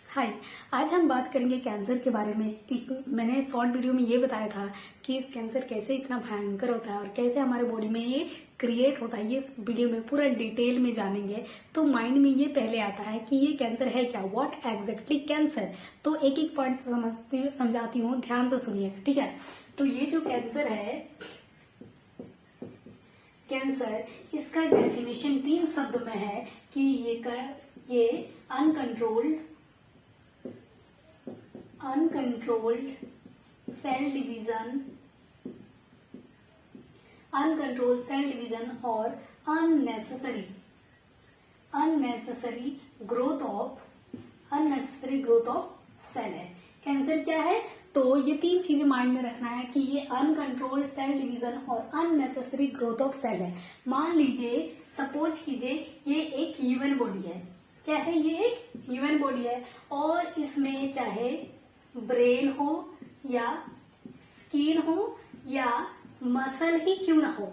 हाय। आज हम बात करेंगे कैंसर के बारे में कि मैंने शॉर्ट वीडियो में ये बताया था कि इस कैंसर कैसे इतना भयंकर होता है और कैसे हमारे बॉडी में ये क्रिएट होता है। ये इस वीडियो में पूरा डिटेल में जानेंगे तो माइंड में ये पहले आता है कि ये कैंसर है क्या, व्हाट एग्जैक्टली कैंसर। तो एक एक पॉइंट समझाती हूँ, ध्यान से सुनिएगा, ठीक है। तो ये जो कैंसर है, कैंसर, इसका डेफिनेशन 3 शब्द में है कि ये अनकंट्रोल्ड सेल डिवीजन और अननेसेसरी ग्रोथ ऑफ सेल है। कैंसर क्या है? तो ये 3 चीजें माइंड में रखना है कि ये अनकंट्रोल्ड सेल डिवीजन और अननेसेसरी ग्रोथ ऑफ सेल है। मान लीजिए, सपोज कीजिए, ये एक ह्यूमन बॉडी है। क्या है? ये एक ह्यूमन बॉडी है और इसमें चाहे ब्रेन हो या स्किन हो या मसल ही क्यों ना हो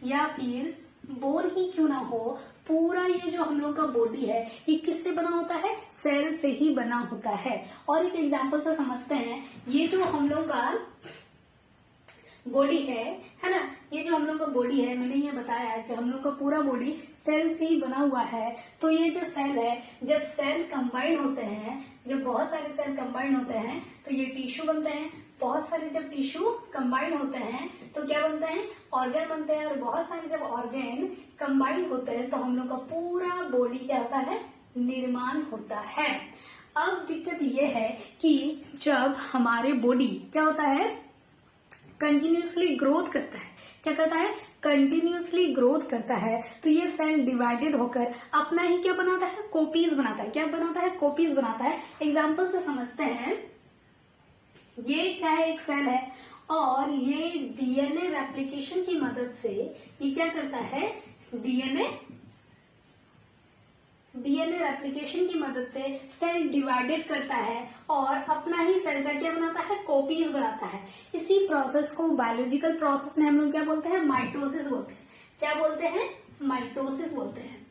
या फिर बोन ही क्यों ना हो, पूरा ये जो हम लोग का बॉडी है ये किससे बना होता है? सेल से ही बना होता है। और एक एग्जांपल से समझते हैं। ये जो हम लोग का बॉडी है ना, ये जो हम लोग का बॉडी है, मैंने ये बताया है कि हम लोग का पूरा बॉडी सेल से ही बना हुआ है। तो ये जो सेल है, जब सेल कंबाइन होते हैं, जब बहुत सारे सेल कंबाइन होते हैं तो ये टिश्यू बनते हैं। बहुत सारे जब टिश्यू कंबाइन होते हैं तो क्या बनते हैं? ऑर्गन बनते हैं। और बहुत सारे जब ऑर्गन कंबाइन होते हैं तो हम लोग का पूरा बॉडी क्या होता है? निर्माण होता है। अब दिक्कत ये है कि जब हमारे बॉडी क्या होता है? कंटिन्यूसली ग्रोथ करता है। क्या करता है? कंटिन्यूसली ग्रोथ करता है। तो ये सेल डिवाइडेड होकर अपना ही क्या बनाता है? कॉपीज बनाता है। क्या बनाता है? कॉपीज बनाता है। एग्जाम्पल से समझते हैं। ये क्या है? एक सेल है और ये डीएनए रेप्लिकेशन की मदद से ये क्या करता है? डीएनए रेप्लिकेशन की मदद से सेल डिवाइडेड करता है और अपना ही सेल का क्या बनाता है? कॉपीज बनाता है। इसी प्रोसेस को बायोलॉजिकल प्रोसेस में हम लोग क्या बोलते हैं? माइटोसिस बोलते हैं। क्या बोलते हैं? माइटोसिस बोलते हैं।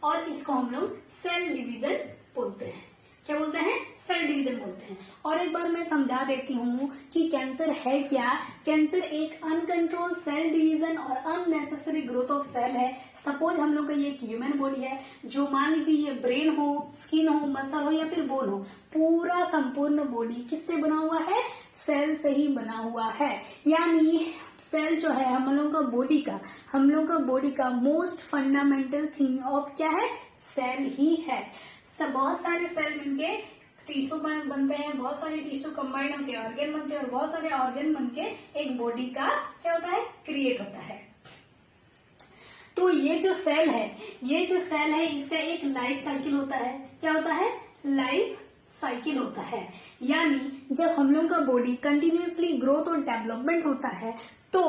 और इसको हम लोग सेल डिवीजन बोलते हैं। क्या बोलते हैं? सेल डिवीजन बोलते हैं। और एक बार मैं समझा देती हूँ कि कैंसर है क्या। कैंसर एक अनकंट्रोल्ड सेल डिवीजन और अननेसेसरी ग्रोथ ऑफ सेल है। सपोज हम लोग का ये एक ह्यूमन बॉडी है, जो मान लीजिए ये ब्रेन हो, स्किन हो, मसल हो या फिर बोन हो, पूरा संपूर्ण बॉडी किससे बना हुआ है? सेल से ही बना हुआ है। यानी सेल जो है हम लोग का बॉडी का मोस्ट फंडामेंटल थिंग ऑफ क्या है? सेल ही है। बहुत सारे सेल मिलके टिश्यू बनते हैं, बहुत सारे टिश्यू कंबाइंड होकर ऑर्गन बनते हैं और बहुत सारे ऑर्गन बनके एक बॉडी का क्या होता है? क्रिएट होता है। तो ये जो सेल है इसका एक लाइफ साइकिल होता है। क्या होता है? लाइफ साइकिल होता है। यानी जब हम लोग का बॉडी कंटिन्यूसली ग्रोथ और डेवलपमेंट होता है तो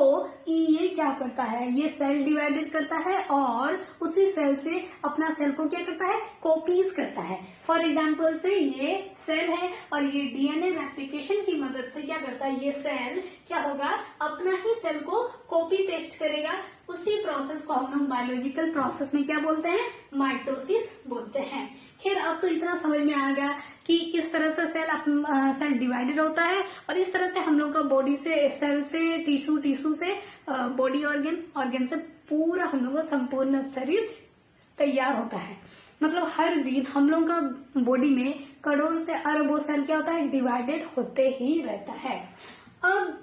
ये क्या करता है? ये सेल डिवाइडेड करता है और उसी सेल से अपना सेल को क्या करता है? कॉपीज करता है। फॉर एग्जाम्पल से ये सेल है और ये डीएनए रेप्लिकेशन की मदद से क्या करता है? ये सेल क्या होगा? अपना ही सेल को कॉपी पेस्ट करेगा। उसी प्रोसेस को हम लोग बायोलॉजिकल प्रोसेस में क्या बोलते हैं? माइटोसिस बोलते हैं। खैर, अब तो इतना समझ में आ गया कि इस तरह से सेल डिवाइडेड होता है और इस तरह से हम लोग का बॉडी से, सेल से, टिश्यू से, बॉडी ऑर्गन से पूरा हम लोग का संपूर्ण शरीर तैयार होता है। मतलब हर दिन हम लोग का बॉडी में करोड़ से अरबों सेल क्या होता है? डिवाइडेड होते ही रहता है। अब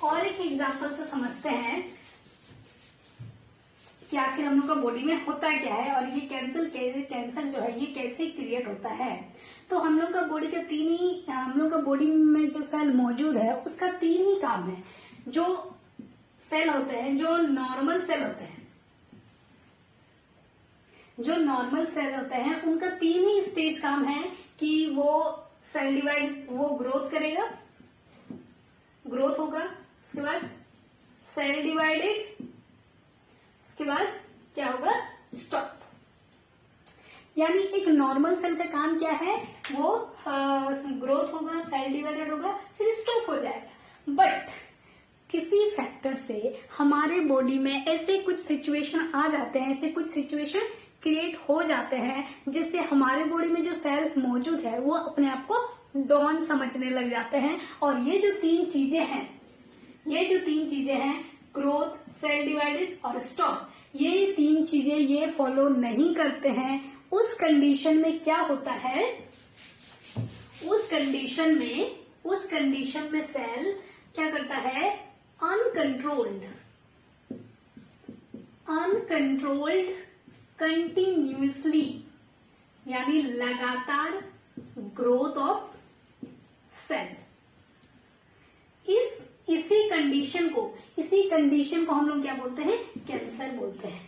और एक एग्जांपल से समझते हैं कि आखिर हम लोग का बॉडी में होता क्या है और ये कैंसर जो है ये कैसे क्रिएट होता है। तो हम लोग का बॉडी में जो सेल मौजूद है उसका 3 ही काम है। जो सेल होते हैं, जो नॉर्मल सेल होते हैं उनका 3 ही स्टेज काम है कि वो सेल डिवाइड, वो ग्रोथ करेगा, ग्रोथ होगा, उसके बाद सेल डिवाइडेड, उसके बाद क्या होगा? स्टॉप। यानी एक नॉर्मल सेल का काम क्या है? वो ग्रोथ होगा, सेल डिवाइडेड होगा, फिर स्टॉप हो जाएगा। बट किसी फैक्टर से हमारे बॉडी में ऐसे कुछ सिचुएशन आ जाते हैं, ऐसे कुछ सिचुएशन क्रिएट हो जाते हैं, जिससे हमारे बॉडी में जो सेल मौजूद है वो अपने आप को डॉन समझने लग जाते हैं। और ये जो तीन चीजें हैं ग्रोथ, सेल डिवाइडेड और स्टॉप, ये तीन चीजें ये फॉलो नहीं करते हैं, उस कंडीशन में क्या होता है, उस कंडीशन में सेल क्या करता है, अनकंट्रोल्ड कंटिन्यूअसली यानी लगातार ग्रोथ ऑफ सेल। इसी कंडीशन को हम लोग क्या बोलते हैं, कैंसर बोलते हैं।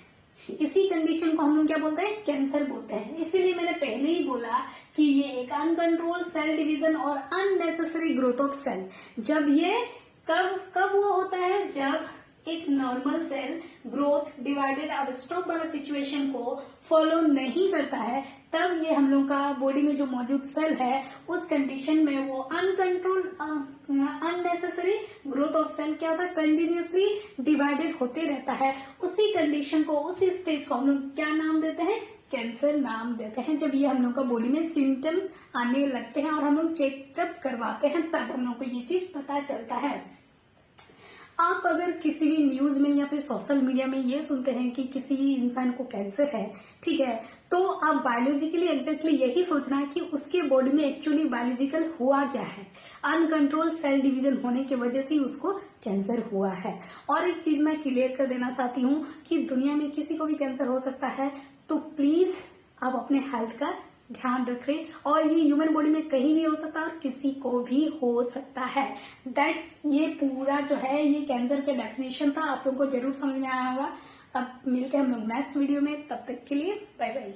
इसी कंडीशन को हम लोग क्या बोलते हैं, कैंसर बोलते हैं। इसीलिए मैंने पहले ही बोला कि ये एक अनकंट्रोल्ड सेल डिवीजन और अननेसेसरी ग्रोथ ऑफ सेल, जब ये कब वो होता है, जब एक नॉर्मल सेल ग्रोथ, डिवाइडेड और स्टॉप वाला सिचुएशन को फॉलो नहीं करता है, तब ये हम लोग का बॉडी में जो मौजूद सेल है उस कंडीशन में वो uncontrolled unnecessary growth of cell क्या होता है, कंटिन्यूअसली डिवाइडेड होते रहता है। उसी कंडीशन को, उसी स्टेज को हम लोग क्या नाम देते हैं, कैंसर नाम देते हैं। जब ये हम लोग का बॉडी में सिम्टम्स आने लगते हैं और हम लोग चेकअप करवाते हैं, तब हम लोग को ये चीज पता चलता है। आप अगर किसी भी न्यूज में या फिर सोशल मीडिया में ये सुनते हैं कि किसी इंसान को कैंसर है, ठीक है, तो आप बायोलॉजिकली एग्जैक्टली यही सोचना है कि उसके बॉडी में एक्चुअली बायोलॉजिकल हुआ क्या है, अनकंट्रोल सेल डिवीजन होने की वजह से उसको कैंसर हुआ है। और एक चीज मैं क्लियर कर देना चाहती हूँ कि दुनिया में किसी को भी कैंसर हो सकता है, तो प्लीज आप अपने हेल्थ का ध्यान रखें। और ये ह्यूमन बॉडी में कहीं भी हो सकता है और किसी को भी हो सकता है। दैट्स ये पूरा जो है ये कैंसर का डेफिनेशन था, आप लोगों को जरूर समझ में आया होगा। अब मिलते हैं हम लोग नेक्स्ट वीडियो में, तब तक के लिए बाय बाय।